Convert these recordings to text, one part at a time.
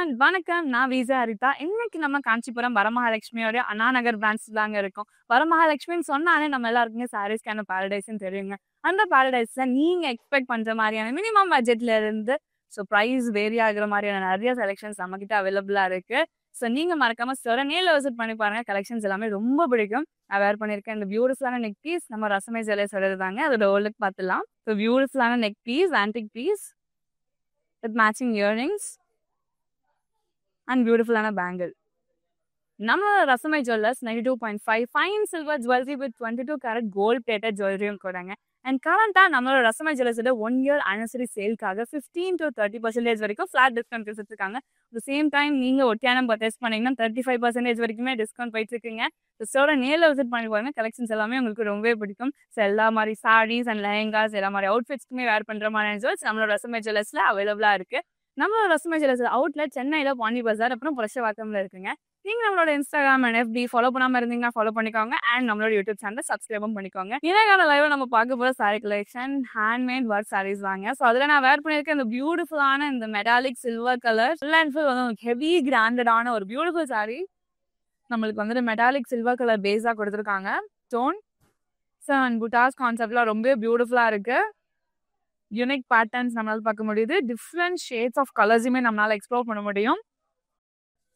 Everyone வணக்கம். நான் விஜா ஹரிதா. இன்னைக்கு நம்ம காஞ்சிபுரம் வரமகாலட்சுமியோட அண்ணா நகர் பிரான்ச் தாங்க இருக்கோம். வரமகாலட்சுமின்னு சொன்னாலே நம்ம எல்லாருக்குமே சாரீஸ்க்கான பாரடைஸ்ன்னு தெரியுங்க. அந்த பாரடைஸ்ல நீங்க எக்ஸ்பெக்ட் பண்ற மாதிரியான மினிமம் பட்ஜெட்ல இருந்து ப்ரைஸ் வேரி ஆகுற மாதிரியான நிறைய செலெக்ஷன்ஸ் நம்ம கிட்ட அவைலபிளா இருக்கு. நீங்க மறக்காம நேர்ல விசிட் பண்ணி பாருங்க. கலெக்ஷன்ஸ் எல்லாமே ரொம்ப பிடிக்கும். நான் வேர் பண்ணியிருக்கேன் இந்த பியூட்டிஃபுல்லான நெக் பீஸ் நம்ம ரசமை ஜுவல்லர்ஸோட தாங்க. அதோட ஓல்லுக்கு பார்த்துலாம். பியூட்டிஃபுல்லான neck piece, antique piece with matching earrings and beautiful bangle. நம்மளோட Rasamai jewellers 92.5 fine silver jewellery with 22 carat gold plated ஜுவல்லரியும் கூடங்க. அண்ட் கரண்டா நம்மளோட ரசமை ஜுவல்லர்ஸோட 1 இயர் ஆனிவர்சரி சேல்காக 15 to 30% வரைக்கும் ஃபிளாட் டிஸ்கவுண்ட் கொடுத்துருக்காங்க. அட் சேம் டைம் நீங்க ஒட்டியானம் பர்ச்சேஸ் பண்ணீங்கன்னா 35% வரைக்குமே டிஸ்கவுண்ட் போயிட்டு இருக்கீங்க. ஸ்டோரை நேரில் விசிட் பண்ணி பாருங்க. கலெக்ஷன்ஸ் எல்லாமே உங்களுக்கு ரொம்பவே பிடிக்கும். எல்லா மாதிரி சாரீஸ் அண்ட் லெஹங்காஸ் எல்லா மாதிரி அவுட்ஃபிட்ஸ்க்குமே வேர் பண்ற மாதிரி ஜுவல்ஸ் நம்மளோட ரசமை ஜுவல்லர்ஸ்ல அவைலபிளா இருக்கு. நம்மளோட ரசமை ஜுவல்லர்ஸ் அவுட்லெட் சென்னையில பாண்டி பஜார் அப்புறம் புரஷவாக்கம்ல இருக்குங்க. நீங்க நம்மளோட இன்ஸ்டாகிராம் அண்ட் FB ஃபாலோ பண்ணாம இருந்தீங்கன்னா ஃபாலோ பண்ணிக்கோங்க. அண்ட் நம்மளோட யூடியூப் சேனல் சப்ஸ்கிரைபும் பண்ணிக்கோங்க. இன்னைக்கான லைவ் நம்ம பார்க்க போற sari collection handmade work saris வாங்க. அதுல நான் வேர் பண்ணிருக்கேன் இந்த பியூட்டிஃபுல்லான இந்த metallic silver colour full and full வந்து ஹெவி கிராண்டடான ஒரு பியூட்டிஃபுல் சாரி. நம்மளுக்கு வந்துட்டு மெட்டாலிக் சில்வர் கலர் பேஸா கொடுத்துருக்காங்க. ஸ்டோன் அண்ட் புட்டாஸ் கான்செப்ட்லாம் ரொம்ப பியூட்டிஃபுல்லா இருக்கு. யூனிக் பேட்டர்ன்ஸ் நம்மளால பார்க்க முடியுது. டிஃப்ரெண்ட் ஷேட்ஸ் ஆஃப் கலர்ஸுமே நம்மளால எக்ஸ்ப்ளோர் பண்ண முடியும்.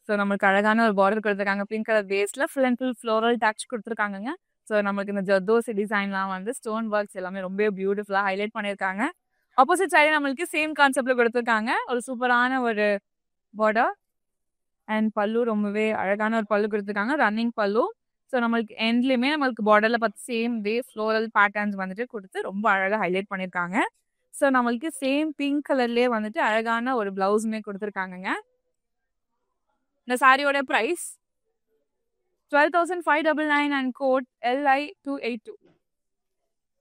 நம்மளுக்கு அழகான ஒரு பார்டர் கொடுத்துருக்காங்க. பிங்க் கலர் பேஸ்ல full and full floral touch கொடுத்துருக்காங்க. நம்மளுக்கு இந்த ஜர்தோசி டிசைன்லாம் வந்து ஸ்டோன் ஒர்க்ஸ் எல்லாமே ரொம்ப பியூட்டிஃபுல்லா ஹைலைட் பண்ணியிருக்காங்க. ஆப்போசிட் சைடு நம்மளுக்கு சேம் கான்செப்ட்ல கொடுத்துருக்காங்க. ஒரு சூப்பரான ஒரு பார்டர் அண்ட் பல்லு ரொம்பவே அழகான ஒரு பல்லு கொடுத்துருக்காங்க. ரன்னிங் பல்லு. நம்மளுக்கு எண்ட்லயுமே நம்மளுக்கு பார்டர்ல பார்த்து சேம் வே ஃப்ளோரல் பேட்டர்ன்ஸ் வந்துட்டு கொடுத்து ரொம்ப அழகா ஹைலைட் பண்ணியிருக்காங்க. நம்மளுக்கு சேம் பிங்க் கலர்லயே வந்துட்டு அழகான ஒரு பிளவுஸுமே கொடுத்துருக்காங்க. இந்த சாரியோட price 12,599 and code LI282.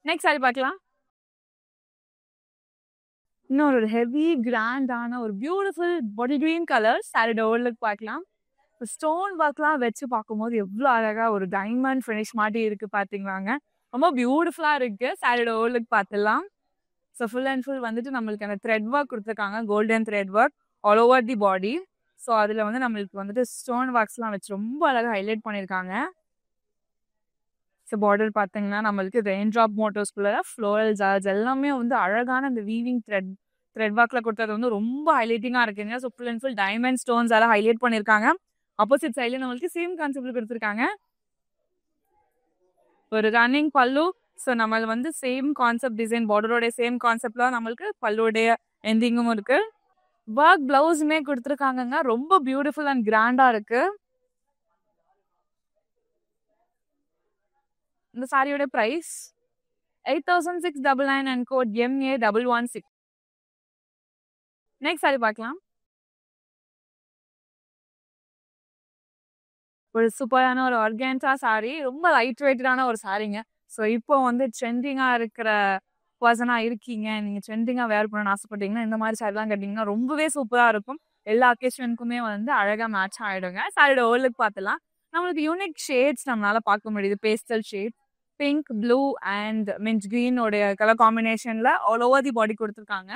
Next sorry பார்க்கலாம். இன்னொரு ஹெவி கிராண்டான ஒரு பியூட்டிஃபுல் பாடி கிரீன் கலர் சாரியோட ஓவர்லுக் பார்க்கலாம். ஸ்டோன் ஒர்க்லாம் வச்சு பார்க்கும்போது எவ்வளோ அழகா ஒரு டைமண்ட் ஃபினிஷ் மாதிரி இருக்கு பார்த்தீங்களாங்க. ரொம்ப பியூட்டிஃபுல்லா இருக்கு. சாரியோட ஓவர்லுக் பார்த்துலாம். ஃபுல் அண்ட் ஃபுல் வந்துட்டு நம்மளுக்கு அந்த த்ரெட் ஒர்க் கொடுத்துருக்காங்க. Golden thread work all over the body. அதில் வந்து நம்மளுக்கு வந்துட்டு ஸ்டோன் ஒர்க்ஸ்லாம் வச்சு ரொம்ப அழகாக ஹைலைட் பண்ணியிருக்காங்க. பார்டர் பார்த்தீங்கன்னா நம்மளுக்கு ரெயின் ட்ராப் மோட்டோஸ்குள்ள ஃப்ளோரல் ஜார்ஜ் எல்லாமே வந்து அழகான அந்த வீவிங் த்ரெட் ஒர்க்கில் கொடுத்தது வந்து ரொம்ப ஹைலைட்டிங்காக இருக்குங்க. Full and full diamond stones எல்லாம் ஹைலைட் பண்ணியிருக்காங்க. ஆப்போசிட் சைட்ல நம்மளுக்கு சேம் கான்செப்ட்ல கொடுத்துருக்காங்க. ஒரு ரன்னிங் பல்லு. நம்ம வந்து சேம் கான்செப்ட் டிசைன் பார்டரோட சேம் கான்செப்ட்ல நம்மளுக்கு பல்லுடைய எண்டிங்கும் இருக்கு. ஒர்க் பிளவுஸுமே கொடுத்துருக்காங்க. ரொம்ப பியூட்டிஃபுல் அண்ட் கிராண்டா இருக்கு. இந்த சாரியோட price 8,699 and code MA116. Next sorry பார்க்கலாம். ஒரு சூப்பரான ஒரு ஆர்கான்சா சாரி. ரொம்ப லைட் வெயிட்டான ஒரு சாரிங்க. இப்போ வந்து ட்ரெண்டிங்கா இருக்கிற பர்சனா இருக்கீங்க, நீங்க ட்ரெண்டிங்கா வேர் பண்ணணும்னு ஆசைப்பட்டீங்கன்னா இந்த மாதிரி சாரிலாம் கட்டிங்கன்னா ரொம்பவே சூப்பரா இருக்கும். எல்லா அக்கேஷனுக்குமே வந்து அழகா மேட்ச் ஆயிடுங்க. சாரியோட ஓவர்லுக் பார்த்துலாம். நம்மளுக்கு யூனிக் ஷேட்ஸ் நம்மளால பார்க்க முடியுது. Pastel shade, pink, blue and mint green உடைய கலர் காம்பினேஷன்ல ஆல் ஓவர் தி பாடி கொடுத்துருக்காங்க.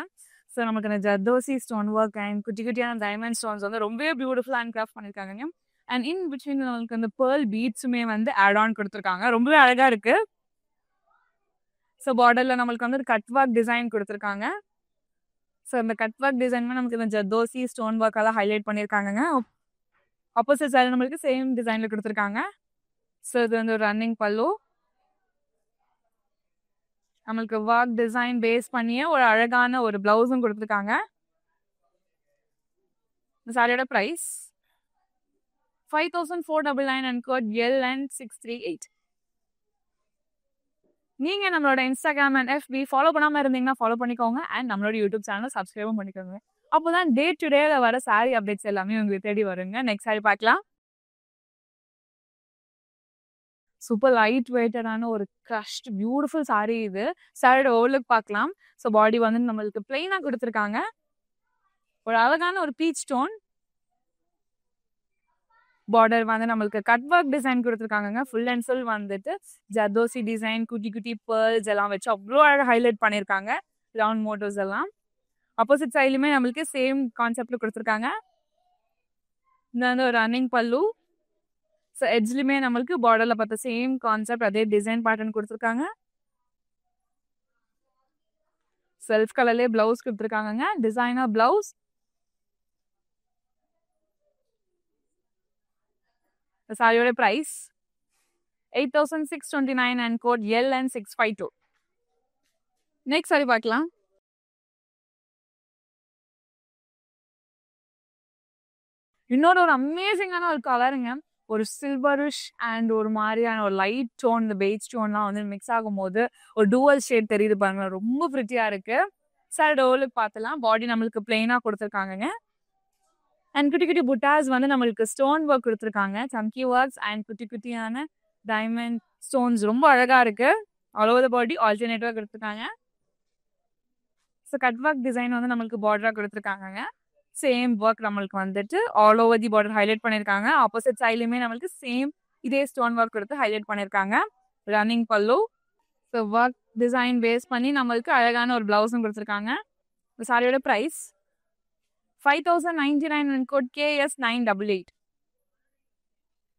நமக்கு அந்த ஜர்தோசி ஸ்டோன் ஒர்க் அண்ட் குட்டி குட்டியான டைமண்ட் ஸ்டோன்ஸ் வந்து ரொம்பவே பியூட்டிஃபுல் அண்ட் கிராஃப்ட் பண்ணிருக்காங்க. அண்ட் இன் பிட்வீன் நம்மளுக்கு அந்த பேர்ல் பீட்ஸுமே வந்து ஆட் ஆன் கொடுத்துருக்காங்க. ரொம்பவே அழகா இருக்கு. பார்டர்ல நம்மளுக்கு வந்து ஒரு கட் ஒர்க் டிசைன் கொடுத்துருக்காங்க. இந்த கட் ஒர்க் டிசைன் நமக்கு இந்த ஜர்தோசி ஸ்டோன் ஒர்க் எல்லாம் ஹைலைட் பண்ணியிருக்காங்க. ஆப்போசிட் சைடு நம்மளுக்கு சேம் டிசைன்ல கொடுத்துருக்காங்க. இது வந்து ஒரு ரன்னிங் பல்லு. நம்மளுக்கு ஒர்க் டிசைன் பேஸ் பண்ணியே ஒரு அழகான ஒரு பிளவுஸும் கொடுத்துருக்காங்க. இந்த சாரியோட பிரைஸ் 5,499 அண்ட் கோட் LN638. நீங்க நம்மளோட இன்ஸ்டாகிராம் அண்ட் FB ஃபாலோ பண்ணாம இருந்தீங்கன்னா ஃபாலோ பண்ணிக்கோங்க. அண்ட் நம்மளோட யூடியூப் சேனல் சப்ஸ்கிரைபும் பண்ணிக்கோங்க. அப்போதான் டே டு டேல வர சாரி அப்டேட்ஸ் எல்லாமே உங்களுக்கு தேடி வருங்க. நெக்ஸ்ட் சாரி பார்க்கலாம். சூப்பர் லைட் வெயிட்டடான ஒரு கிரஷ்ட் பியூட்டிஃபுல் சாரி இது. சாரியோட ஓவர்லுக் பார்க்கலாம். பாடி வந்து நம்மளுக்கு பிளெயினா கொடுத்துருக்காங்க. ஒரு அழகான ஒரு பீச் டோன் பார்டர் வந்து நம்மளுக்கு கட் ஒர்க் டிசைன் கொடுத்துருக்காங்க. ஃபுல் அண்ட் ஃபுல் வந்துட்டு ஜர்தோசி டிசைன், குட்டி குட்டி பேர்ல்ஸ் எல்லாம் வச்சு அவ்வளோ அழகாக ஹைலைட் பண்ணியிருக்காங்க. ரவுண்ட் மோட்டோஸ் எல்லாம் ஆப்போசிட் சைட்லையுமே நம்மளுக்கு சேம் கான்செப்ட்ல கொடுத்துருக்காங்க. இது வந்து ஒரு ரன்னிங் பல்லு. ஸோ எட்ஜ்லையுமே நம்மளுக்கு பார்டர்ல பார்த்த சேம் கான்செப்ட் அதே டிசைன் பேட்டர்ன் கொடுத்துருக்காங்க. செல்ஃப் கலர்லேயே பிளவுஸ் கொடுத்துருக்காங்கங்க. Designer blouse. சாரியோட price 8,629 and code LN652. Next sorry பார்க்கலாம். இன்னொரு ஒரு அமேசிங்கான ஒரு கலருங்க. ஒரு சில்வரிஷ் அண்ட் ஒரு மாதிரியான ஒரு லைட் டோன், இந்த பெய்ஜ் டோன்லாம் வந்து மிக்ஸ் ஆகும்போது ஒரு டூவல் ஷேட் தெரியுது பாருங்களேன். ரொம்ப பிரிட்டியா இருக்கு. சார் டோலுக்கு பார்த்துலாம். பாடி நம்மளுக்கு பிளெயினா கொடுத்துருக்காங்கங்க. அண்ட் குட்டி குட்டி புட்டாஸ் வந்து நம்மளுக்கு ஸ்டோன் ஒர்க் கொடுத்துருக்காங்க. சம்கி ஒர்க்ஸ் அண்ட் குட்டி குட்டியான டைமண்ட் ஸ்டோன்ஸ் ரொம்ப அழகா இருக்கு. ஆல் ஓவர் த பாடி ஆல்டர்னேட்டிவா கொடுத்துருக்காங்க. ஸோ கட் ஒர்க் டிசைன் வந்து நம்மளுக்கு பார்டரா கொடுத்துருக்காங்க. சேம் ஒர்க் நம்மளுக்கு வந்துட்டு all over the border highlight பண்ணியிருக்காங்க. ஆப்போசிட் சைட்லையுமே நம்மளுக்கு சேம் இதே ஸ்டோன் ஒர்க் கொடுத்து ஹைலைட் பண்ணியிருக்காங்க. Running pallu. So work design base பண்ணி நம்மளுக்கு அழகான ஒரு பிளவுஸும் கொடுத்துருக்காங்க. இந்த சாரியோட price 5,099 and code KS988.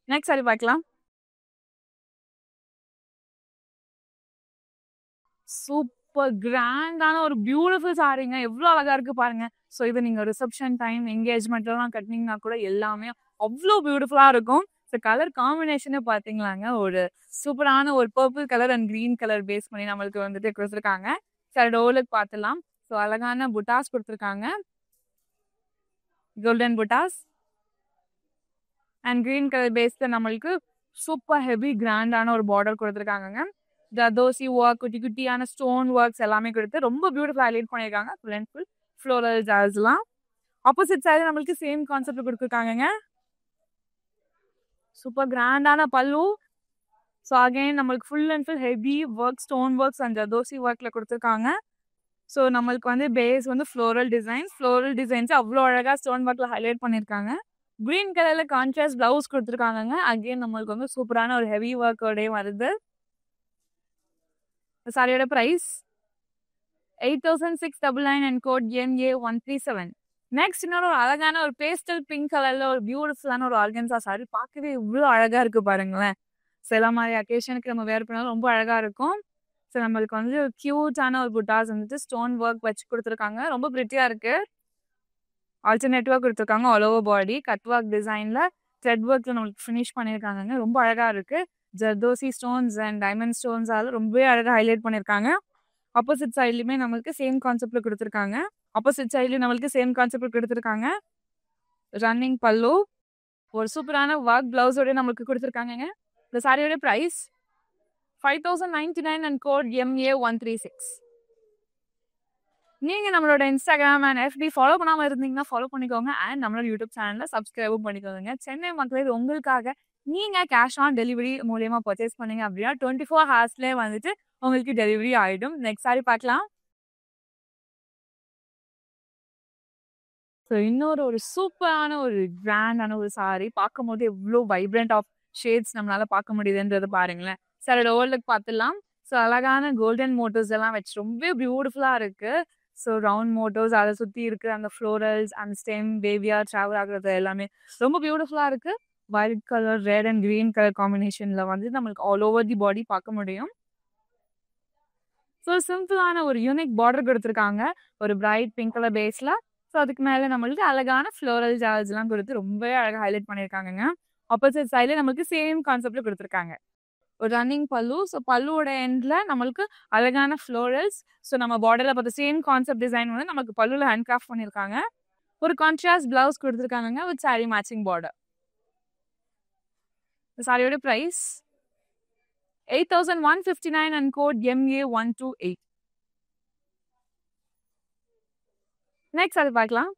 Next sorry பார்க்கலாம். சூப்பர் கிராண்டான ஒரு பியூட்டிஃபுல் சாரிங்க. எவ்வளோ அழகா இருக்கு பாருங்க. ஸோ இது நீங்க ரிசப்ஷன் டைம் என்கேஜ்மெண்ட்லாம் கட்டினீங்கன்னா கூட எல்லாமே அவ்வளோ பியூட்டிஃபுல்லா இருக்கும். ஸோ கலர் காம்பினேஷனே பார்த்தீங்களாங்க, ஒரு சூப்பரான ஒரு purple colour and green colour base பண்ணி நம்மளுக்கு வந்துட்டு கொடுத்துருக்காங்க. சார் டோலுக்கு பார்த்துலாம். ஸோ அழகான புட்டாஸ் கொடுத்துருக்காங்க. Golden buttas and green colour பேஸ்ல நம்மளுக்கு சூப்பர் ஹெவி கிராண்டான ஒரு பார்டர் கொடுத்துருக்காங்க. தோசி ஒர்க், குட்டி குட்டியான ஸ்டோன் ஒர்க்ஸ் எல்லாமே கொடுத்து ரொம்ப பியூட்டிஃபுல் ஹைலைட் பண்ணியிருக்காங்க. ஃபுல் அண்ட் ஃபுல் ஃப்ளோரல் ஜார்ஸ்லாம். ஆப்போசிட் சைடு நம்மளுக்கு சேம் கான்செப்ட் கொடுத்துருக்காங்க. சூப்பர் கிராண்டான பல்லு. ஸோ அகைன் நம்மளுக்கு full and full heavy work, stone works and தோசி ஒர்க்ல கொடுத்துருக்காங்க. ஸோ நம்மளுக்கு வந்து பேஸ் வந்து ஃப்ளோரல் டிசைன்ஸ் அவ்வளோ அழகாக ஸ்டோன் ஒர்க்ல ஹைலைட் பண்ணியிருக்காங்க. கிரீன் கலர்ல கான்ட்ராஸ்ட் பிளவுஸ் கொடுத்துருக்காங்க. அகைன் நம்மளுக்கு வந்து சூப்பரான ஒரு ஹெவி ஒர்க்கோடய வருது. சாரியோட price 8,699 and code NA137. Next இன்னொரு ஒரு அழகான ஒரு பேஸ்டல் பிங்க் கலர்ல ஒரு பியூட்டிஃபுல்லான ஒரு ஆர்கன்சா சாரி. பார்க்கவே இவ்வளோ அழகா இருக்கு பாருங்களேன். சில மாதிரி அக்கேஷனுக்கு நம்ம வேர் பண்ணாலும் ரொம்ப அழகா இருக்கும். ஸோ நம்மளுக்கு வந்து கியூட்டான ஒரு புட்டாஸ் வந்துட்டு ஸ்டோன் ஒர்க் வச்சு கொடுத்துருக்காங்க. ரொம்ப பிரிட்டியா இருக்கு. ஆல்டர்னேட்டிவா கொடுத்துருக்காங்க. All over body cut work டிசைன்ல த்ரெட் ஒர்க்ல நம்மளுக்கு ஃபினிஷ் பண்ணியிருக்காங்க. ரொம்ப அழகா இருக்கு. ஜர்தோசி ஸ்டோன்ஸ் அண்ட் டைமண்ட் ஸ்டோன்ஸால ரொம்பவே அழகாக ஹைலைட் பண்ணியிருக்காங்க. ஆப்போசிட் சைட்லையுமே நம்மளுக்கு சேம் கான்செப்ட்ல கொடுத்துருக்காங்க. ரன்னிங் பல்லு. ஒரு சூப்பரான ஒர்க் பிளவுஸோட நம்மளுக்கு கொடுத்துருக்காங்க. இந்த சாரியோட பிரைஸ் 5,099 அண்ட் கோட் MA136. நீங்க நம்மளோட இன்ஸ்டாகிராம் அண்ட் FB ஃபாலோ பண்ணாம இருந்தீங்கன்னா ஃபாலோ பண்ணிக்கோங்க. அண்ட் நம்மளோட யூடியூப் சேனல்ல சப்ஸ்கிரைபும் பண்ணிக்கோங்க. சென்னை மக்களே, இது உங்களுக்காக. நீங்க கேஷ் ஆன் டெலிவரி மூலியமா பர்ச்சேஸ் பண்ணீங்க அப்படின்னா 24 ஹவர்ஸ்லேயே வந்துட்டு உங்களுக்கு டெலிவரி ஆயிடும். நெக்ஸ்ட் சாரி பார்க்கலாம். ஸோ இன்னொரு ஒரு சூப்பரான ஒரு கிராண்டான ஒரு சாரி. பார்க்கும்போது எவ்வளோ வைப்ரண்ட் ஆஃப் ஷேட்ஸ் நம்மளால பார்க்க முடியுதுன்றது பாருங்களேன். சார் ஓவர்லுக் பார்த்துடலாம். ஸோ அழகான கோல்டன் மோட்டோஸ் எல்லாம் வச்சு ரொம்ப பியூட்டிஃபுல்லா இருக்கு. ஸோ ரவுண்ட் மோட்டோஸ், அதை சுற்றி இருக்கிற அந்த ஃப்ளோரல்ஸ் அந்த ஸ்டெம் பேபியா ட்ராவல் ஆகுறது எல்லாமே ரொம்ப பியூட்டிஃபுல்லா இருக்கு. White colour, red and green colour காம்பினேஷன்ல வந்து நம்மளுக்கு ஆல் ஓவர் தி பாடி பார்க்க முடியும். ஸோ சிம்பிளான ஒரு யூனிக் பார்டர் கொடுத்துருக்காங்க. ஒரு பிரைட் பிங்க் கலர் பேஸ்ல. ஸோ அதுக்கு மேலே நம்மளுக்கு அழகான ஃப்ளோரல் ஜார்ஸ்லாம் கொடுத்து ரொம்பவே அழகாக ஹைலைட் பண்ணியிருக்காங்க. ஆப்போசிட் சைடில் நம்மளுக்கு சேம் கான்செப்ட்ல கொடுத்துருக்காங்க. ஒரு ரன்னிங் பல்லு. ஸோ பல்லுவோட எண்ட்ல நம்மளுக்கு அழகான ஃப்ளோரல்ஸ். ஸோ நம்ம பார்டர்ல பார்த்த சேம் கான்செப்ட் டிசைன் வந்து நமக்கு பல்லுல ஹேண்ட் கிராஃப்ட் பண்ணியிருக்காங்க. ஒரு கான்ட்ராஸ்ட் பிளவுஸ் கொடுத்துருக்காங்க வித் சாரி மேட்சிங் பார்டர். சாரியோட price 8,159 and code MA128. Next அது பார்க்கலாம்.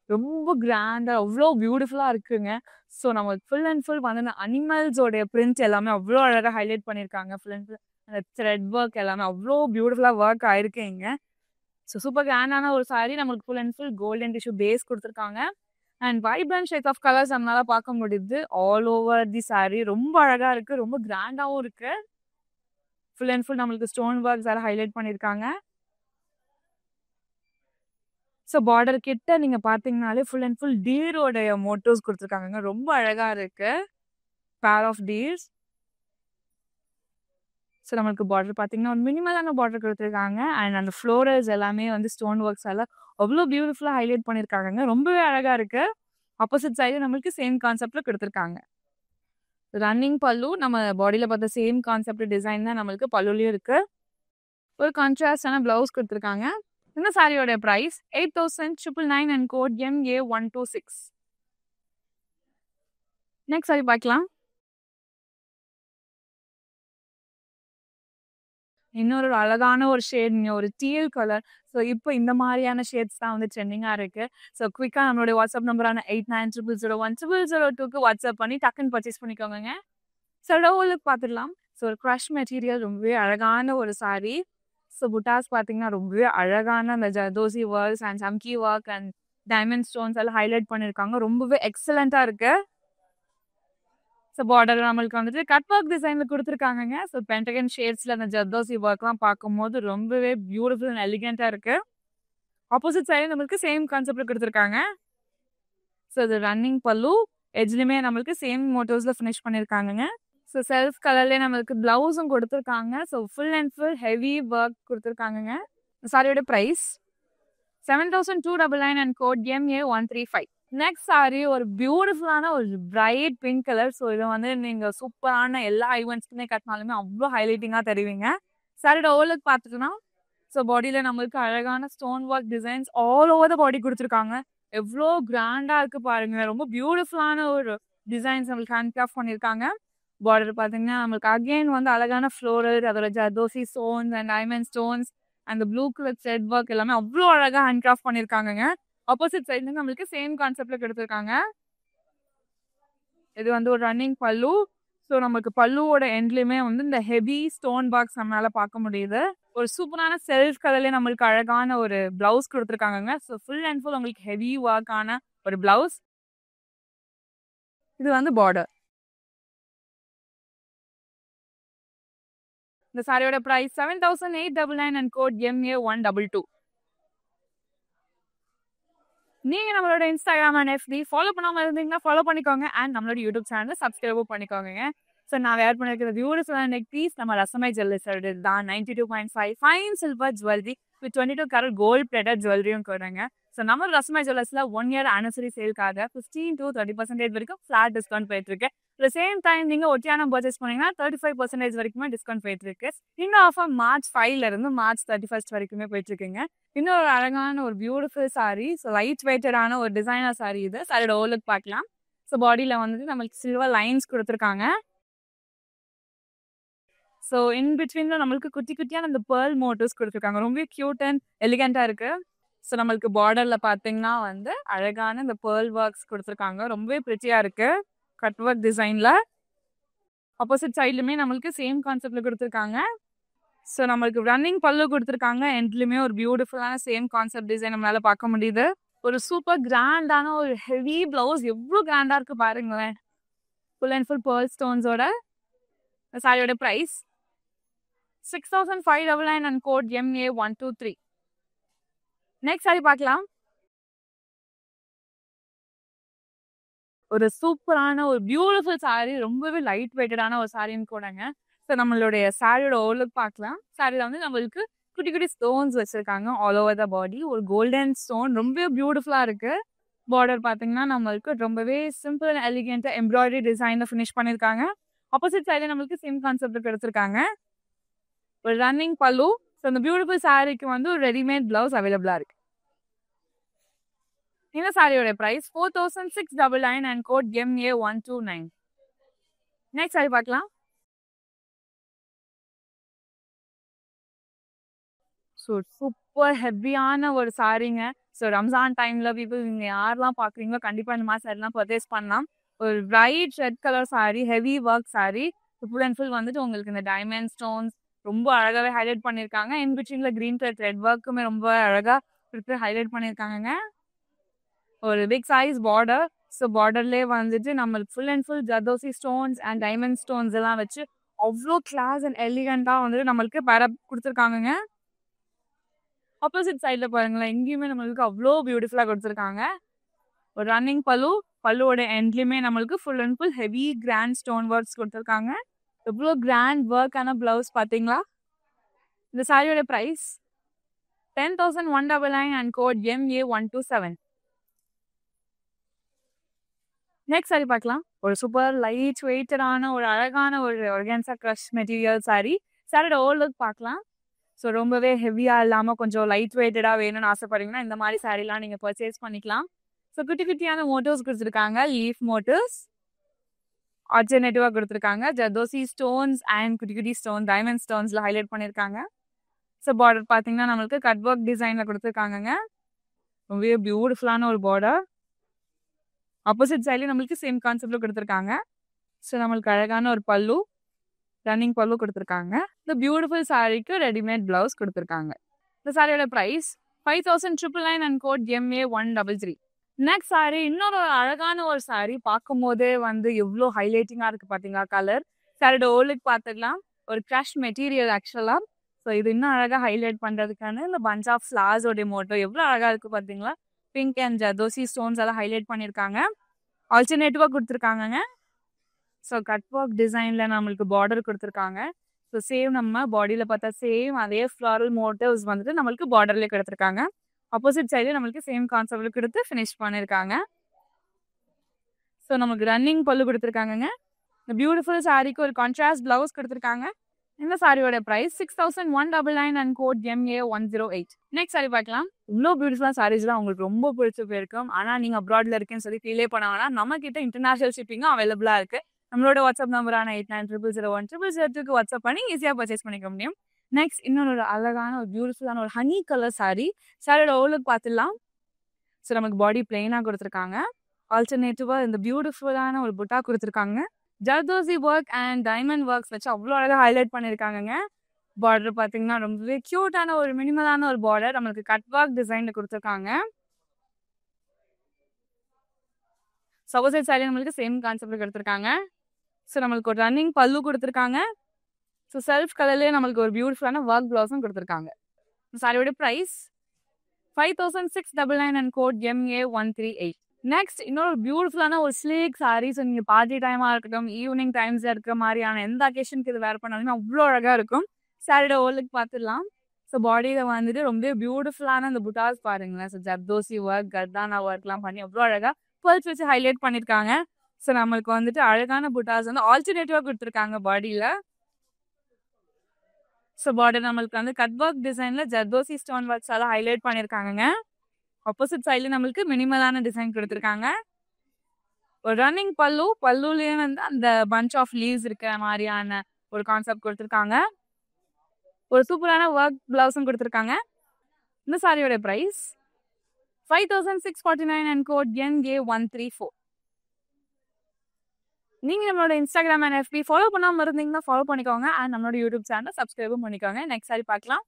ரொம்ப கிராண்டா அவ்வளோ பியூட்டிஃபுல்லா இருக்குங்க. ஸோ நம்ம ஃபுல் அண்ட் ஃபுல் வந்து அந்த அனிமல்ஸோடைய பிரிண்ட் எல்லாமே அவ்வளோ அழகாக ஹைலைட் பண்ணியிருக்காங்க. ஃபுல் அண்ட் ஃபுல் அந்த த்ரெட் ஒர்க் எல்லாமே அவ்வளோ பியூட்டிஃபுல்லா ஒர்க் ஆயிருக்குங்க. ஸோ சூப்பர் கிராண்டான ஒரு சாரி. நம்மளுக்கு full and full golden tissue base கொடுத்துருக்காங்க. And vibrant shade of colours நம்மளால பார்க்க முடியுது ஆல் ஓவர் தி சாரி. ரொம்ப அழகா இருக்கு. ரொம்ப கிராண்டாவும் இருக்கு. ஃபுல் அண்ட் ஃபுல் நம்மளுக்கு ஸ்டோன் ஒர்க்ஸ் எல்லாம் ஹைலைட் பண்ணியிருக்காங்க. ஸோ பார்டர் கிட்ட நீங்க பார்த்தீங்கனாலே ஃபுல் அண்ட் ஃபுல் டீரோடைய மோட்டிவ்ஸ் குடுத்துருக்காங்கங்க. ரொம்ப அழகா இருக்கு. Pair of deers. ஸோ நம்மளுக்கு பார்டர் பார்த்தீங்கன்னா, ஒரு மினிமலான பார்டர் குடுத்துருக்காங்க. அண்ட் அந்த ஃப்ளோரல்ஸ் எல்லாமே வந்து ஸ்டோன் ஒர்க்ஸால அவ்ளோ பியூட்டிஃபுல்லா ஹைலைட் பண்ணியிருக்காங்கங்க. ரொம்பவே அழகா இருக்கு. ஆப்போசிட் சைடு நம்மளுக்கு சேம் கான்செப்ட்ல குடுத்துருக்காங்க. ரன்னிங் பல்லு நம்ம பாடியில பார்த்த சேம் கான்செப்ட் டிசைன் தான் நம்மளுக்கு பல்லுலயும் இருக்கு. ஒரு கான்ட்ராஸ்டான ப்ளவுஸ் குடுத்துருக்காங்க. இந்த சாரியோட price 8,999 and code MA126. Next sorry பார்க்கலாம். இன்னொரு அழகான ஒரு ஷேட்ங்க. ஒரு டீல் கலர். ஸோ இப்போ இந்த மாதிரியான ஷேட்ஸ் தான் வந்து ட்ரெண்டிங்கா இருக்கு. ஸோ குயிக்கா நம்மளுடைய வாட்ஸ்அப் நம்பரான 8900010002க்கு வாட்ஸ்அப் பண்ணி டக்குன்னு பர்ச்சேஸ் பண்ணிக்கோங்கங்க. ஸோ லோவுக்கு பார்த்துடலாம். ஸோ ஒரு க்ரஷ் மெட்டீரியல் ரொம்பவே அழகான ஒரு சாரி. ஸோ புட்டாஸ் பார்த்தீங்கன்னா ரொம்பவே அழகான அந்த ஜர்தோசி ஒர்க்ஸ் அண்ட் சம்கி ஒர்க் அண்ட் டைமண்ட் ஸ்டோன்ஸ் எல்லாம் ஹைலைட் பண்ணியிருக்காங்க. ரொம்பவே எக்ஸலண்டா இருக்கு. ஸோ பார்டர் நம்மளுக்கு வந்துட்டு கட் ஒர்க் டிசைன்ல குடுத்துருக்காங்கங்க. ஸோ பென்டகன் ஷேட்ஸ்ல அந்த ஜர்தோசி ஒர்க்லாம் பார்க்கும்போது ரொம்பவே பியூட்டிஃபுல் அண்ட் எலிகென்ட்டா இருக்கு. ஆப்போசிட் சைடு நம்மளுக்கு சேம் கான்செப்ட்ல குடுத்துருக்காங்க. ஸோ இது ரன்னிங் பல்லு. எட்ஜ்லயுமே நம்மளுக்கு சேம் மோட்டிவ்ஸ்ல ஃபினிஷ் பண்ணியிருக்காங்கங்க. ஸோ செல்ஃப் கலர்லேயே நம்மளுக்கு ப்ளவுஸும் கொடுத்துருக்காங்க. So full and full heavy work கொடுத்துருக்காங்கங்க. சாரியோட price 7,299 and code MA135. Next sari ஒரு பியூட்டிஃபுல்லான ஒரு பிரைட் பிங்க் கலர். ஸோ இதை வந்து நீங்கள் சூப்பரான எல்லா ஈவெண்ட்ஸ்க்குமே கட்டினாலுமே அவ்வளோ ஹைலைட்டிங்காக தெரிவிங்க. சாரியோட ஓவர்லுக் பார்த்துட்டுனா ஸோ பாடியில் நம்மளுக்கு அழகான stone work designs all over the body கொடுத்துருக்காங்க. எவ்வளோ கிராண்டாக இருக்குது பாருங்க. ரொம்ப பியூட்டிஃபுல்லான ஒரு டிசைன்ஸ் நம்மளுக்கு ஹேண்ட் கிராஃப்ட் பண்ணியிருக்காங்க. பார்டர் பார்த்தீங்கன்னா நம்மளுக்கு அகெயின் வந்து அழகான ஃப்ளோரல், அதோட zardozi stones and diamond stones அந்த ப்ளூ கலர் த்ரெட் ஒர்க் எல்லாமே அவ்வளோ அழகாக ஹேண்ட் கிராஃப்ட் பண்ணியிருக்காங்கங்க. ஆப்போசிட் சைட்ல நம்மளுக்கு சேம் கான்செப்ட்ல கொடுத்துருக்காங்க. இது வந்து ஒரு ரன்னிங் பல்லு. ஸோ நமக்கு பல்லுவோட எண்ட்லயுமே வந்து இந்த ஹெவி ஸ்டோன் பாக்ஸ் நம்மளால பார்க்க முடியுது. ஒரு சூப்பரான செல்ஃப் கலர்லேயே நம்மளுக்கு அழகான ஒரு பிளவுஸ் கொடுத்துருக்காங்க. ஸோ ஃபுல் அண்ட் ஃபுல் உங்களுக்கு ஹெவி ஒர்க்கான ஒரு பிளவுஸ். இது வந்து பார்டர். இந்த சாரியோட பிரைஸ் 7,899 அண்ட் கோட் MA122. நீங்க நம்மளோட இன்ஸ்டாகிராம் அண்ட் FB ஃபாலோ பண்ணாம இருந்தீங்கன்னா ஃபாலோ பண்ணிக்கோங்க. அண்ட் நம்மளோட யூடியூப் சேனல் சப்ஸ்கிரைபும் பண்ணிக்கோங்க. ஸோ நான் வேர் பண்ணிருக்கிற பியூட்டிஃபுல்லான நெக் பீஸ் நம்ம ரசமை ஜுவல்லர்ஸோட தான் 92.5 fine silver jewellery with 22 carat gold plated ஜுவல்லரியும் கொடுங்க. ஸோ நம்ம ரசமை ஜுவல்லர்ஸ்ல 1 year anniversary சேல்காக 15 to 30% வரைக்கும் ஃபிளாட் டிஸ்கவுண்ட் போயிட்டு இருக்கு. அட் சேம் டைம் நீங்க ஒட்டியானம் பர்ச்சேஸ் பண்ணீங்கன்னா 35% வரைக்குமே டிஸ்கவுண்ட் போயிட்டு இருக்கு. இந்த ஆஃபர் March 5ல இருந்து March 31st வரைக்குமே போயிட்டு இருக்குங்க. இன்னொரு அழகான ஒரு பியூட்டிஃபுல் சாரி. ஸோ லைட் வெயிட்டடான ஒரு டிசைனர் சாரி இது. சாரியோட ஓவர்லுக் பார்க்கலாம். ஸோ பாடியில் வந்துட்டு நம்மளுக்கு சில்வர் லைன்ஸ் கொடுத்துருக்காங்க. ஸோ இன் பிட்வீன்ல நம்மளுக்கு குட்டி குட்டியான அந்த பேர்ல் மோட்டிவ்ஸ் கொடுத்துருக்காங்க. ரொம்ப கியூட் அண்ட் எலிகெண்டா இருக்கு. ஸோ நம்மளுக்கு பார்டர்ல பார்த்தீங்கன்னா வந்து அழகான இந்த பேர்ல் ஒர்க்ஸ் கொடுத்துருக்காங்க. ரொம்பவே பிரிட்டியா இருக்கு கட் ஒர்க் டிசைன்ல. ஆப்போசிட் சைட்லுமே நம்மளுக்கு சேம் கான்செப்ட்ல கொடுத்துருக்காங்க. ஸோ நம்மளுக்கு ரன்னிங் பல்லு கொடுத்துருக்காங்க. எண்ட்லுமே ஒரு பியூட்டிஃபுல்லான சேம் கான்செப்ட் டிசைன் நம்மளால பார்க்க முடியுது. ஒரு சூப்பர் கிராண்டான ஒரு ஹெவி பிளவுஸ் எவ்வளோ கிராண்டா இருக்கு பாருங்களேன். ஃபுல் அண்ட் ஃபுல் பேர்ல் ஸ்டோன்ஸோட. சாரியோட price 6,599 and code MA123. Next sorry பார்க்கலாம். ஒரு சூப்பரான ஒரு பியூட்டிஃபுல் சாரி. ரொம்பவே லைட் வெயிட்டடான ஒரு சாரின்னு கூடங்க. ஸோ நம்மளுடைய சாரியோட ஓவர்லுக் பார்க்கலாம். சாரியில் வந்து நம்மளுக்கு குட்டி குட்டி ஸ்டோன்ஸ் வச்சிருக்காங்க ஆல் ஓவர் த பாடி. ஒரு கோல்டன் ஸ்டோன் ரொம்ப பியூட்டிஃபுல்லா இருக்கு. பார்டர் பார்த்தீங்கன்னா நம்மளுக்கு ரொம்பவே சிம்பிள் அண்ட் எலிகென்ட்டா எம்ப்ராய்டரி டிசைன்ல ஃபினிஷ் பண்ணியிருக்காங்க. ஆப்போசிட் சைடில் நம்மளுக்கு சேம் கான்செப்ட் கொடுத்துருக்காங்க. ஒரு ரன்னிங் பல்லு. ஸோ இந்த பியூட்டிஃபுல் சாரிக்கு வந்து ஒரு ரெடிமேட் பிளவுஸ் அவைலபிளா இருக்கு. இந்த சாரியோட price 4,699 and code MA129. Next sorry பார்க்கலாம். ஸோ சூப்பர் ஹெவியான ஒரு சாரிங்க. ஸோ ரம்ஜான் டைம்ல பீப்புள் நீங்க யாரெல்லாம் பார்க்குறீங்களோ கண்டிப்பா இந்த மாதிரி சாரிலாம் பர்ச்சேஸ் பண்ணலாம். ஒரு bright red colour sari, heavy work sari. Full and full வந்துட்டு உங்களுக்கு இந்த டைமண்ட் ஸ்டோன்ஸ் ரொம்ப அழகாவே ஹைலைட் பண்ணியிருக்காங்க. இன் பிட்வீன்ல கிரீன் கலர் த்ரெட் ஒர்க்குமே ரொம்ப அழகா ஹைலைட் பண்ணியிருக்காங்க. ஒரு பிக் சைஸ் பார்டர். ஸோ பார்டர்லேயே வந்துட்டு நம்மளுக்கு full and full zardozi stones and diamond stones எல்லாம் வச்சு அவ்வளோ கிளாஸ் அண்ட் எலிகெண்டா வந்துட்டு நம்மளுக்கு பேரப் கொடுத்துருக்காங்கங்க. ஆப்போசிட் சைடில் பாருங்களேன், எங்கேயுமே நம்மளுக்கு அவ்வளோ பியூட்டிஃபுல்லாக கொடுத்துருக்காங்க. ஒரு ரன்னிங் பல்லு, பல்லுவோட எண்ட்லையுமே நம்மளுக்கு full and full heavy grand stone works கொடுத்துருக்காங்க. எவ்வளோ கிராண்ட் ஒர்க்கான ப்ளவுஸ் பார்த்தீங்களா? இந்த சாரியோட price 10,199 and code MA127. Next sorry பார்க்கலாம். ஒரு சூப்பர் லைட் வெயிட்டடான ஒரு அழகான ஒரு ஆர்கான்சா க்ரஷ் மெட்டீரியல் சாரி. சாரியோட ஓல் லுக் பார்க்கலாம். ஸோ ரொம்பவே ஹெவியாக இல்லாமல் கொஞ்சம் லைட் வெயிட்டடாக வேணும்னு ஆசைப்படுறீங்கன்னா இந்த மாதிரி சாரீலாம் நீங்கள் பர்ச்சேஸ் பண்ணிக்கலாம். ஸோ குட்டி குட்டியான மோட்டிவ்ஸ் கொடுத்துருக்காங்க. லீஃப் மோட்டிவ்ஸ் ஆல்டர்னேட்டிவாக கொடுத்துருக்காங்க. ஜர்தோசி ஸ்டோன்ஸ் அண்ட் குட்டி குட்டி ஸ்டோன் டைமண்ட் ஸ்டோன்ஸில் ஹைலைட் பண்ணியிருக்காங்க. ஸோ பார்டர் பார்த்தீங்கன்னா நம்மளுக்கு கட் ஒர்க் டிசைனில் கொடுத்துருக்காங்கங்க. ரொம்பவே பியூட்டிஃபுல்லான ஒரு பார்டர். ஆப்போசிட் சைட்லேயும் நம்மளுக்கு சேம் கான்செப்டில் கொடுத்துருக்காங்க. ஸோ நம்மளுக்கு அழகான ஒரு பல்லு, ரன்னிங் பல்லு கொடுத்துருக்காங்க. இந்த பியூட்டிஃபுல் சாரீக்கு ரெடிமேட் ப்ளவுஸ் கொடுத்துருக்காங்க. இந்த சாரியோட price 5,999 and code MA133. Next sari இன்னொரு அழகான ஒரு சாரி. பார்க்கும் போதே வந்து எவ்வளோ ஹைலைட்டிங்காக இருக்குது பார்த்தீங்களா கலர். சாரியோட ஓலுக்கு பார்த்துக்கலாம். ஒரு க்ரஷ் மெட்டீரியல் ஆக்சுவலாக. ஸோ இது இன்னும் அழகாக ஹைலைட் பண்ணுறதுக்கான இந்த பஞ்ச் ஆஃப் ஃப்ளார்ஸோடைய மோட்டோ எவ்வளோ அழகாக இருக்குது பார்த்தீங்களா. பிங்க் அண்ட் ஜர்தோசி ஸ்டோன்ஸ் எல்லாம் ஹைலைட் பண்ணியிருக்காங்க. ஆல்டர்னேட்டிவாக கொடுத்துருக்காங்கங்க. ஸோ கட் ஒர்க் டிசைனில் நம்மளுக்கு பார்டர் கொடுத்துருக்காங்க. ஸோ சேம் நம்ம பாடியில் பார்த்தா சேம் அதே ஃப்ளாரல் மோட்டிவ்ஸ் வந்துட்டு நம்மளுக்கு பார்டர்லேயே கொடுத்துருக்காங்க. ஆப்போசிட் சைடில் நம்மளுக்கு சேம் கான்செப்டில் கொடுத்து ஃபினிஷ் பண்ணியிருக்காங்க. ஸோ நமக்கு ரன்னிங் பல்லு கொடுத்துருக்காங்கங்க. இந்த பியூட்டிஃபுல் சாரிக்கு ஒரு கான்ட்ராஸ்ட் ப்ளவுஸ் கொடுத்துருக்காங்க. இந்த சாரியோட price 6,199 and code MA108. Next sorry பார்க்கலாம். இவ்வளோ பியூட்டிஃபுல்லான சாரீஸ்லாம் உங்களுக்கு ரொம்ப பிடிச்சி போயிருக்கும். ஆனால் நீங்கள் அப்ராடில் இருக்கேன்னு சொல்லி ஃபீலே பண்ணாங்கன்னா நம்மக்கிட்ட இன்டர்நேஷனல் ஷிப்பிங்கும் அவைலபிளாக இருக்குது. நம்மளோட வாட்ஸ்அப் நம்பரான 8900010002க்கு வாட்ஸ்அப் பண்ணி ஈஸியாக பர்ச்சேஸ் பண்ணிக்க முடியும். நெக்ஸ்ட் இன்னொரு அழகான ஒரு பியூட்டிஃபுல்லான ஒரு ஹனி கலர் சாரி. சாரியோட ஓலுக்கு பார்த்துடலாம். ஸோ நமக்கு பாடி பிளெயினாக கொடுத்துருக்காங்க. ஆல்டர்னேட்டிவாக இந்த பியூட்டிஃபுல்லான ஒரு புட்டா கொடுத்துருக்காங்க. Zardozi work and diamond works வச்சு அவ்வளோ அழகாக ஹைலைட் பண்ணியிருக்காங்கங்க. பார்டர் பார்த்தீங்கன்னா ரொம்பவே க்யூட்டான ஒரு மினிமலான ஒரு பார்டர் நம்மளுக்கு கட் ஒர்க் டிசைனில் கொடுத்துருக்காங்க. சப்போசைட் சாரி நம்மளுக்கு சேம் கான்செப்டில் கொடுத்துருக்காங்க. ஸோ நம்மளுக்கு ஒரு ரன்னிங் பல்லு கொடுத்துருக்காங்க. ஸோ செல்ஃப் கலர்லேயே நம்மளுக்கு ஒரு பியூட்டிஃபுல்லான ஒர்க் ப்ளவுஸும் கொடுத்துருக்காங்க. சாரியோட price 5,699 and code MA138. Next இன்னொரு பியூட்டிஃபுல்லான ஒரு ஸ்லீக் சாரீ. ஸோ நீங்கள் பார்ட்டி டைமாக இருக்கட்டும், ஈவினிங் டைம்ஸில் இருக்கிற மாதிரியான எந்த அக்கேஷனுக்கு இது வேர் பண்ணாலுமே அவ்வளோ அழகாக இருக்கும். சாரியோட ஓலுக்கு பார்த்துடலாம். ஸோ பாடியில் வந்துட்டு ரொம்ப பியூட்டிஃபுல்லான இந்த புட்டாஸ் பாருங்களேன். ஸோ ஜர்தோசி ஒர்க், கர்தானா ஒர்க்லாம் பண்ணி அவ்வளோ அழகாக பர்ல்ஸ் வச்சு ஹைலைட் பண்ணியிருக்காங்க. ஸோ நம்மளுக்கு வந்துட்டு அழகான புட்டாஸ் வந்து ஆல்டர்னேட்டிவாக கொடுத்துருக்காங்க பாடியில். ஸோ பார்டர் நம்மளுக்கு வந்து கட் ஒர்க் டிசைனில் ஜர்தோசி ஸ்டோன் ஒர்க்ஸ் எல்லாம் ஹைலைட் பண்ணியிருக்காங்கங்க. ஆப்போசிட் சைடில் நம்மளுக்கு மினிமலான டிசைன் கொடுத்துருக்காங்க. ஒரு ரன்னிங் பல்லுலேயே வந்து அந்த பஞ்ச் ஆஃப் லீவ்ஸ் இருக்கிற மாதிரியான ஒரு கான்செப்ட் கொடுத்துருக்காங்க. ஒரு சூப்பரான ஒர்க் ப்ளவுஸும் கொடுத்துருக்காங்க. இந்த சாரியோட ப்ரைஸ் 5,649 அண்ட் கோட் MA134. நீங்கள் நம்மளோட இன்ஸ்டாகிராம் அண்ட் FB ஃபாலோ பண்ணாமல் இருந்தீங்கன்னா ஃபாலோ பண்ணிக்கோங்க. அண்ட் நம்மளோட யூடியூப் சேனலை சப்ஸ்கிரைபும் பண்ணிக்கோங்க. நெக்ஸ்ட் சாரி பார்க்கலாம்.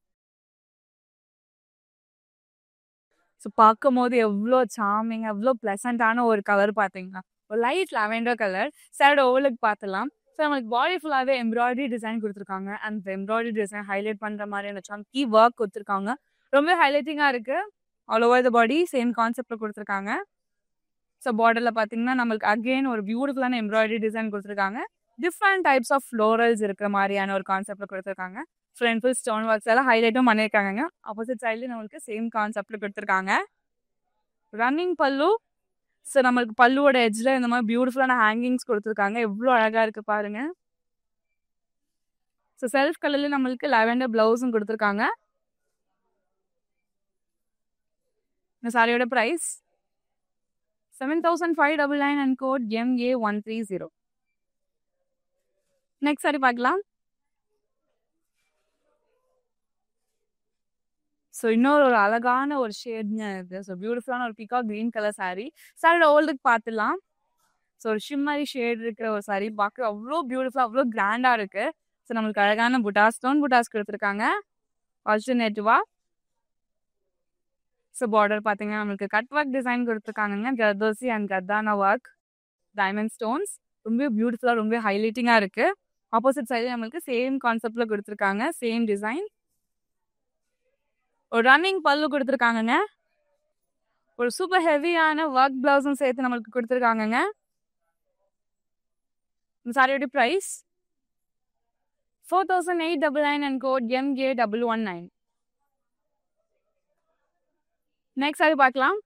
ஸோ பார்க்கும் போது எவ்வளோ சாமிங், எவ்வளோ ப்ளசண்ட்டான ஒரு கலர் பார்த்தீங்கன்னா ஒரு லைட் லாவெண்டர் கலர். சாரோட ஓலுக்கு பார்த்துலாம். ஸோ நம்மளுக்கு பாடி ஃபுல்லாகவே எம்ப்ராய்டரி டிசைன் கொடுத்துருக்காங்க. அந்த எம்ப்ராய்டரி டிசைன் ஹைலைட் பண்ணுற மாதிரியான சங்கி ஒர்க் கொடுத்துருக்காங்க. ரொம்ப ஹைலைட்டிங்காக இருக்குது. All over the body same கான்செப்டில் கொடுத்துருக்காங்க. ஸோ பார்டரில் பார்த்தீங்கன்னா நம்மளுக்கு அகெயின் ஒரு பியூட்டிஃபுல்லான எம்ப்ராய்டரி டிசைன் கொடுத்துருக்காங்க. டிஃப்ரெண்ட் டைப்ஸ் ஆஃப் ஃப்ளோரல்ஸ் இருக்கிற மாதிரியான ஒரு கான்செப்டில் கொடுத்துருக்காங்க. ஃப்ரண்ட் ஃபுல் ஸ்டோன் ஒர்க்ஸ் எல்லாம் ஹைலைட்டும் பண்ணியிருக்காங்க. ஆப்போசிட் சைட்லேயும் நம்மளுக்கு சேம் கான்செப்டில் கொடுத்துருக்காங்க. ரன்னிங் பல்லு. ஸோ நம்மளுக்கு பல்லுவோட எட்ஜில் இந்த மாதிரி பியூட்டிஃபுல்லான ஹேங்கிங்ஸ் கொடுத்துருக்காங்க. எவ்வளோ அழகாக இருக்குது பாருங்கள். ஸோ செல்ஃப் கலர்லேயும் நம்மளுக்கு லாவெண்டர் ப்ளவுஸும் கொடுத்துருக்காங்க. இந்த சாரியோட price 7,599 and code MA130. Next sorry பார்க்கலாம். ஸோ இன்னொரு ஒரு அழகான ஒரு ஷேட்ங்க இது. ஸோ பியூட்டிஃபுல்லான ஒரு பீகாக் க்ரீன் கலர் சாரீ. சாரியோட ஓல்டுக்கு பார்த்துலாம். ஸோ ஒரு ஷிம்மரி ஷேட் இருக்கிற ஒரு சாரீ பார்க்க அவ்வளோ பியூட்டிஃபுல்லாக அவ்வளோ கிராண்டாக இருக்குது. ஸோ நம்மளுக்கு அழகான புட்டாஸ், ஸ்டோன் புட்டாஸ் கொடுத்துருக்காங்க ஆல்டர்னேட்டிவாக. ஸோ பார்டர் பார்த்தீங்கன்னா நம்மளுக்கு கட் ஒர்க் டிசைன் கொடுத்துருக்காங்க. ஜர்தோசி அண்ட் கர்தானா ஒர்க், டைமண்ட் ஸ்டோன்ஸ் ரொம்ப பியூட்டிஃபுல்லாக ரொம்ப ஹைலைட்டிங்காக இருக்குது. ஆப்போசிட் சைடில் நம்மளுக்கு சேம் கான்செப்டில் கொடுத்துருக்காங்க. Same design. ஒரு ரன்னிங் பல்லு கொடுத்துருக்காங்கங்க. ஒரு சூப்பர் ஹெவியான ஒர்க் பிளவுஸும் சேர்த்து நம்மளுக்கு கொடுத்துருக்காங்கங்க. இந்த சாரியோட price 4899 and code MJ119. Next sorry பார்க்கலாம்.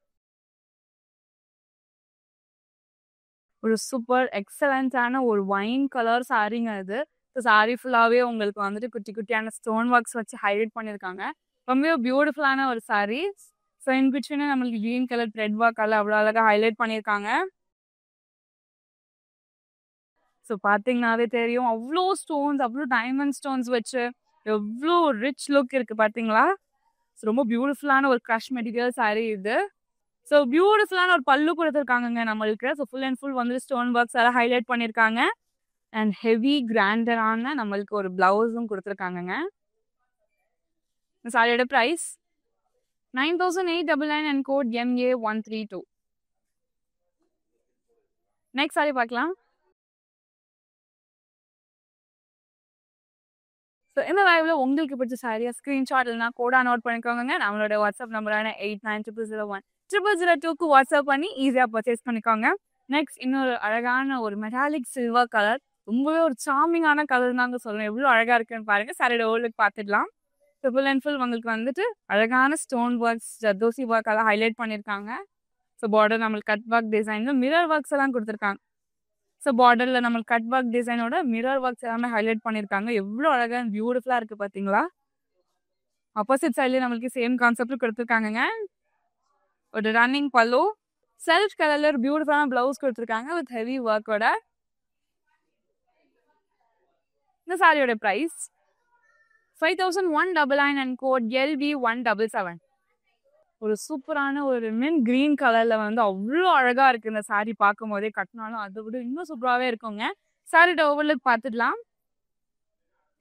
ஒரு சூப்பர் எக்ஸலண்டான ஒரு வைன் கலர் சாரிங்க இது. சாரி ஃபுல்லாவே உங்களுக்கு வந்துட்டு குட்டி குட்டியான ஸ்டோன் ஒர்க்ஸ் வச்சு ஹைலைட் பண்ணியிருக்காங்க. ரொம்பவே பியூட்டிஃபுல்லான ஒரு சாரி. ஸோ இன் பிட்வீன் நம்மளுக்கு கிரீன் கலர் த்ரெட் ஒர்க்கால அவ்வளோ அழகாக ஹைலைட் பண்ணியிருக்காங்க. ஸோ பார்த்தீங்கன்னாவே தெரியும் அவ்வளோ ஸ்டோன்ஸ், அவ்வளோ டைமண்ட் ஸ்டோன்ஸ் வச்சு எவ்வளோ ரிச் லுக் இருக்கு பார்த்தீங்களா. ஸோ ரொம்ப பியூட்டிஃபுல்லான ஒரு க்ரஷ் மெட்டீரியல் சாரி இது. ஸோ பியூட்டிஃபுல்லான ஒரு பல்லு கொடுத்துருக்காங்கங்க நம்மளுக்கு. ஸோ ஃபுல் அண்ட் ஃபுல் வந்து ஸ்டோன் ஒர்க்ஸ் எல்லாம் ஹைலைட் பண்ணியிருக்காங்க. அண்ட் ஹெவி கிராண்டரான நம்மளுக்கு ஒரு பிளவுஸும் கொடுத்துருக்காங்கங்க. இந்த சாரியோட price 9899 and code MA132. Next sorry பார்க்கலாம். ஸோ இந்த லைவ்ல உங்களுக்கு பிடிச்ச சாரியா ஸ்க்ரீன்ஷாட் இல்லைனா கோடா நோட் பண்ணிக்கோங்க. நம்மளோட வாட்ஸ்அப் நம்பரான 8900010002க்கு வாட்ஸ்அப் பண்ணி ஈஸியாக பர்ச்சேஸ் பண்ணிக்கோங்க. நெக்ஸ்ட் இன்னொரு அழகான ஒரு மெட்டாலிக் சில்வர் கலர், ரொம்பவே ஒரு சாமிங்கான கலர் தாங்க சொல்லணும். எவ்வளோ அழகாக இருக்குன்னு பாருங்க. சாரியோட ஓல்டுக்கு பார்த்துடலாம். ஃபுல் அண்ட் ஃபுல் உங்களுக்கு வந்துட்டு அழகான ஸ்டோன் ஒர்க்ஸ், ஜர்தோசி ஒர்க் எல்லாம் ஹைலைட் பண்ணியிருக்காங்க. ஸோ பார்டர் நம்மளுக்கு கட் ஒர்க் டிசைனில் மிரர் ஒர்க்ஸ் எல்லாம் கொடுத்துருக்காங்க. ஸோ பார்டரில் நம்மளுக்கு கட் ஒர்க் டிசைனோட மிரர் ஒர்க்ஸ் எல்லாமே ஹைலைட் பண்ணியிருக்காங்க. எவ்வளோ அழகாக பியூட்டிஃபுல்லாக இருக்குது பார்த்தீங்களா. ஆப்போசிட் சைட்லேயே நம்மளுக்கு சேம் கான்செப்ட் கொடுத்துருக்காங்கங்க. ஒரு ரன்னிங் பல்லு, செல்ஃப் கலரில் பியூட்டிஃபுல்லான ப்ளவுஸ் கொடுத்துருக்காங்க வித் ஹெவி ஒர்க்கோட. இந்த சாரியோட ப்ரைஸ் 5199 and code LB177. ஒரு சூப்பரான ஒரு மின் கிரீன் கலர்ல வந்து அவ்வளோ அழகா இருக்கு இந்த சாரி. பார்க்கும் போதே கட்டினாலும் அதை விட இன்னும் சூப்பராகவே இருக்குங்க. சாரியோட ஓவர்லுக் பார்த்துடலாம்.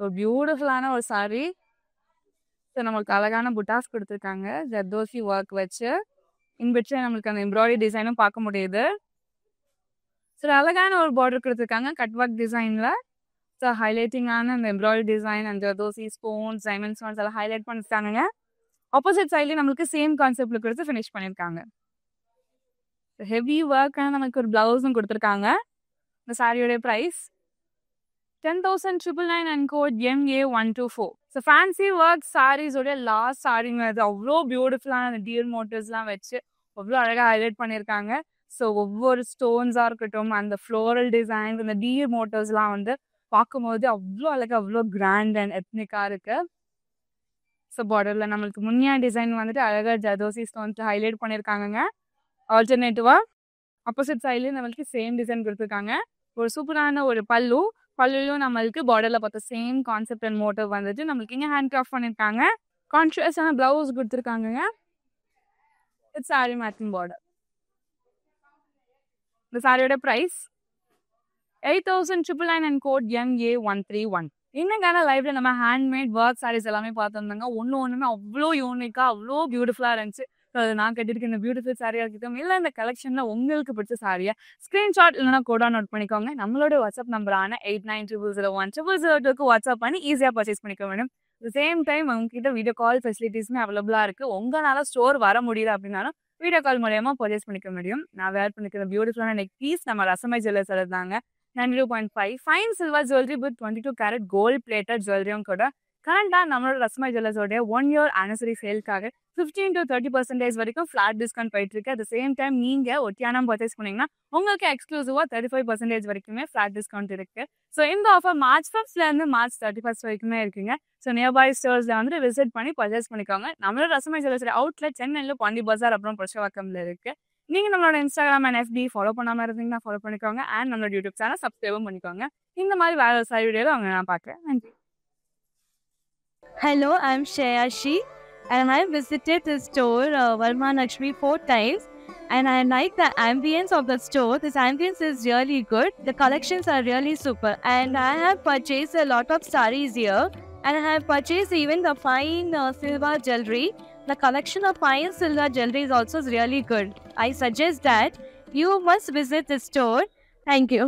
ஒரு பியூட்டிஃபுல்லான ஒரு சாரி. ஸோ நம்மளுக்கு அழகான புட்டாஸ் கொடுத்துருக்காங்க ஜர்தோசி ஒர்க் வச்சு. இன்பிட்வீன் நம்மளுக்கு அந்த எம்ப்ராய்டரி டிசைனும் பார்க்க முடியுது. ஸோ அழகான ஒரு பார்டர் கொடுத்துருக்காங்க கட் ஒர்க் டிசைனில். ஸோ ஹைலைட்டிங்கான அந்த எம்ப்ராய்டரி டிசைன் அந்த ஜர்தோசி ஸ்டோன்ஸ், டைமண்ட் ஸ்டோன்ஸ் எல்லாம் ஹைலைட் பண்ணிருக்காங்க. ஆப்போசிட் சைட்லேயும் நம்மளுக்கு சேம் கான்செப்ட்ல கொடுத்து ஃபினிஷ் பண்ணியிருக்காங்க. ஹெவி ஒர்க்கான நமக்கு ஒரு பிளவுஸும் கொடுத்துருக்காங்க. இந்த சாரியோட price 10,999 and code MA124. So fancy work சாரீஸோடைய லாஸ்ட் சாரிங்க அது. அவ்வளோ பியூட்டிஃபுல்லான அந்த டியர் மோட்டிவ்ஸ்லாம் வச்சு அவ்வளோ அழகாக ஹைலைட் பண்ணியிருக்காங்க. ஸோ ஒவ்வொரு ஸ்டோன்ஸாக இருக்கட்டும், அந்த ஃப்ளோரல் டிசைன்ஸ், அந்த டியர் மோட்டிவ்ஸ்லாம் வந்து பார்க்கும்போது அவ்வளோ அழகாக அவ்வளோ கிராண்ட் அண்ட் எத்னிக்காக இருக்கு. ஸோ பார்டரில் நம்மளுக்கு முன்னியா டிசைன் வந்துட்டு அழகாக ஜர்தோசி ஸ்டோன்ஸ் ஹைலைட் பண்ணியிருக்காங்கங்க. ஆல்டர்னேட்டிவாக ஆப்போசிட் சைட்லேயும் நம்மளுக்கு சேம் டிசைன் கொடுத்துருக்காங்க. ஒரு சூப்பரான ஒரு பல்லுலையும் நம்மளுக்கு பார்டரில் பார்த்த சேம் கான்செப்ட் அண்ட் மோட்டிவ் வந்துட்டு நம்மளுக்கு இங்கே ஹேண்ட் கிராஃப்ட் பண்ணியிருக்காங்க. கான்ட்ராஸ்டான பிளவுஸ் கொடுத்துருக்காங்கங்க. It's sari matching border. இந்த சாரியோட ப்ரைஸ் 8,999 and code MA131. இன்னைக்கான லைவ்ல நம்ம ஹேண்ட்மேட் ஒர்க் சாரீஸ் எல்லாமே பார்த்துருந்தாங்க. ஒன்றுமே அவ்வளோ யூனிக்காக அவ்வளோ பியூட்டிஃபுல்லாக இருந்துச்சு. ஸோ அது நான் கட்டிருக்க இந்த பியூட்டிஃபுல் சாரியாக இருக்கட்டும், இல்லை இந்த கலெக்ஷனில் உங்களுக்கு பிடிச்ச சாரியை ஸ்க்ரீன்ஷாட் இல்லைனா கோடா நோட் பண்ணிக்கோங்க. நம்மளோட வாட்ஸ்அப் நம்பரான 8900010002க்கு வாட்ஸ்அப் பண்ணி ஈஸியாக பர்ச்சேஸ் பண்ணிக்க வேண்டும். சேம் டைம் உங்ககிட்ட வீடியோ கால் ஃபெசிலிட்டிஸுமே அவைலபிளாக இருக்குது. உங்களால் ஸ்டோர் வர முடியல அப்படின்னாலும் வீடியோ கால் மூலயமா பர்ச்சேஸ் பண்ணிக்க முடியும். நான் வேர் பண்ணிக்கிற பியூட்டிஃபுல்லான நெக் பீஸ் நம்ம ரசமை ஜுவல்லர்ஸ் இருந்தாங்க. 92.5 fine silver jewellery with 22 carat gold plated ஜுவல்லரியும் கூட கரண்டாக நம்மளோட ரஸ்மை ஜுவல்லர்ஸோடைய 1 year ஆனிவர்சரி சேல்க்காக 15 to 30% வரைக்கும் ஃபிளாட் டிஸ்கவுண்ட் போயிட்டு இருக்கு. அட் சேம் டைம் நீங்கள் ஒட்டியானம் பர்ச்சேஸ் பண்ணீங்கன்னா உங்களுக்கு எக்ஸ்க்ளூசிவாக 35% வரைக்குமே ஃபிளாட் டிஸ்கவுண்ட் இருக்கு. ஸோ இந்த offer March 5th March 31st வரைக்குமே இருக்குங்க. ஸோ நியர்பை ஸ்டோர்ஸில் வந்துட்டு விசிட் பண்ணி பர்ச்சேஸ் பண்ணிக்கோங்க. நம்மளோட ரஸ்மை ஜுவல்லர்ஸோட அவுட்லெட் சென்னையில் பாண்டி பஜார் அப்புறம் புருஷவாக்கம்ல இருக்கு. நீங்கள் நம்மளோட இன்ஸ்டாகிராம் அண்ட் FB ஃபாலோ பண்ணாமல் இருந்தீங்கன்னா ஃபாலோ பண்ணிக்கோங்க. அண்ட் நம்மளோட யூடியூப் சேனல் சப்ஸ்கிரைபும் பண்ணிக்கோங்க. இந்த மாதிரி வேறு சாரி வீடியோவில் அவங்க நான் பார்க்குறேன். நன்றி. Hello, I'm Shreyashi and I visited the store Varma Lakshmi 4 times and I like the ambience of the store. This ambience is really good. The collections are really super and I have purchased a lot of sarees here and I have purchased even the fine silver jewelry. The collection of fine silver jewelry is also really good. I suggest that you must visit the store. Thank you.